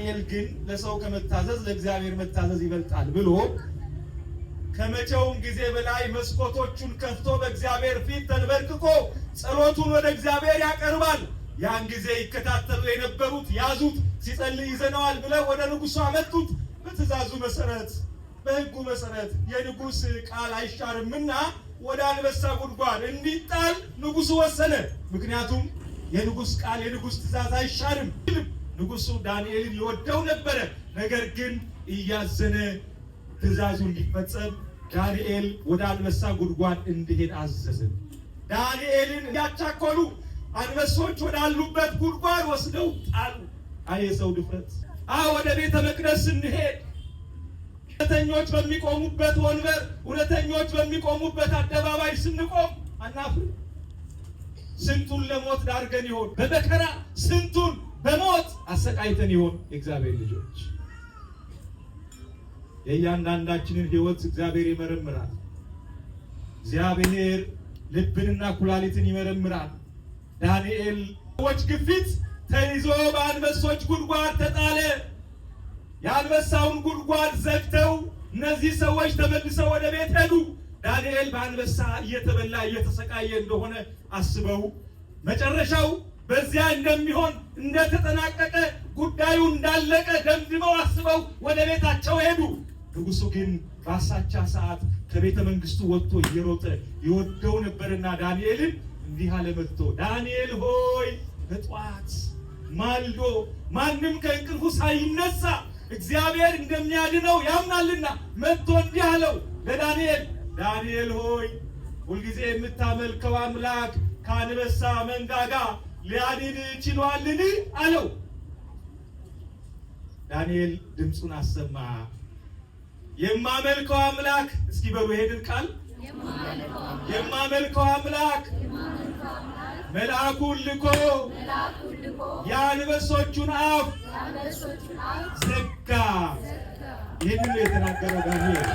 ዳንኤል ግን ለሰው ከመታዘዝ ለእግዚአብሔር መታዘዝ ይበልጣል ብሎ ከመቼውም ጊዜ በላይ መስኮቶቹን ከፍቶ በእግዚአብሔር ፊት ተንበርክኮ ጸሎቱን ወደ እግዚአብሔር ያቀርባል። ያን ጊዜ ይከታተሉ የነበሩት ያዙት፣ ሲጸልይ ይዘነዋል ብለው ወደ ንጉሡ አመጡት። በትእዛዙ መሰረት በሕጉ መሰረት የንጉሥ ቃል አይሻርምና ወደ አንበሳ ጉድጓድ እንዲጣል ንጉሡ ወሰነ። ምክንያቱም የንጉሥ ቃል የንጉሥ ትእዛዝ አይሻርም። ንጉሡ ዳንኤልን ይወደው ነበረ። ነገር ግን እያዘነ ትእዛዙ እንዲፈጸም ዳንኤል ወደ አንበሳ ጉድጓድ እንዲሄድ አዘዘ። ዳንኤልን ያቻኮሉ አንበሶች ወዳሉበት ጉድጓድ ወስደው ጣሉ። የሰው ድፍረት! ወደ ቤተ መቅደስ እንሄድ፣ እውነተኞች በሚቆሙበት ወንበር፣ እውነተኞች በሚቆሙበት አደባባይ ስንቆም አናፍር? ስንቱን ለሞት ዳርገን ይሆን? በመከራ ስንቱን በሞት አሰቃይተን ይሆን? የእግዚአብሔር ልጆች የእያንዳንዳችንን ሕይወት እግዚአብሔር ይመረምራል። እግዚአብሔር ልብንና ኩላሊትን ይመረምራል። ዳንኤል ሰዎች ግፊት ተይዞ በአንበሶች ጉድጓድ ተጣለ። የአንበሳውን ጉድጓድ ዘግተው እነዚህ ሰዎች ተመልሰው ወደ ቤት ሄዱ። ዳንኤል በአንበሳ እየተበላ እየተሰቃየ እንደሆነ አስበው መጨረሻው በዚያ እንደሚሆን እንደተጠናቀቀ ጉዳዩ እንዳለቀ ደምድመው አስበው ወደ ቤታቸው ሄዱ። ንጉሡ ግን በአሳቻ ሰዓት ከቤተ መንግስቱ ወጥቶ እየሮጠ ይወደው ነበርና ዳንኤልን እንዲህ አለ መጥቶ፣ ዳንኤል ሆይ በጠዋት ማልዶ ማንም ከእንቅልፉ ሳይነሳ እግዚአብሔር እንደሚያድነው ያምናልና መጥቶ እንዲህ አለው ለዳንኤል፣ ዳንኤል ሆይ ሁልጊዜ የምታመልከው አምላክ ከአንበሳ መንጋጋ ሊያድን ችሏልን? አለው። ዳንኤል ድምፁን አሰማ። የማመልከው አምላክ፣ እስኪ በሉ ይሄንን ቃል፣ የማመልከው አምላክ መልአኩን ልኮ የአንበሶቹን አፍ ዘጋ። ይህንን የተናገረው ዳንኤል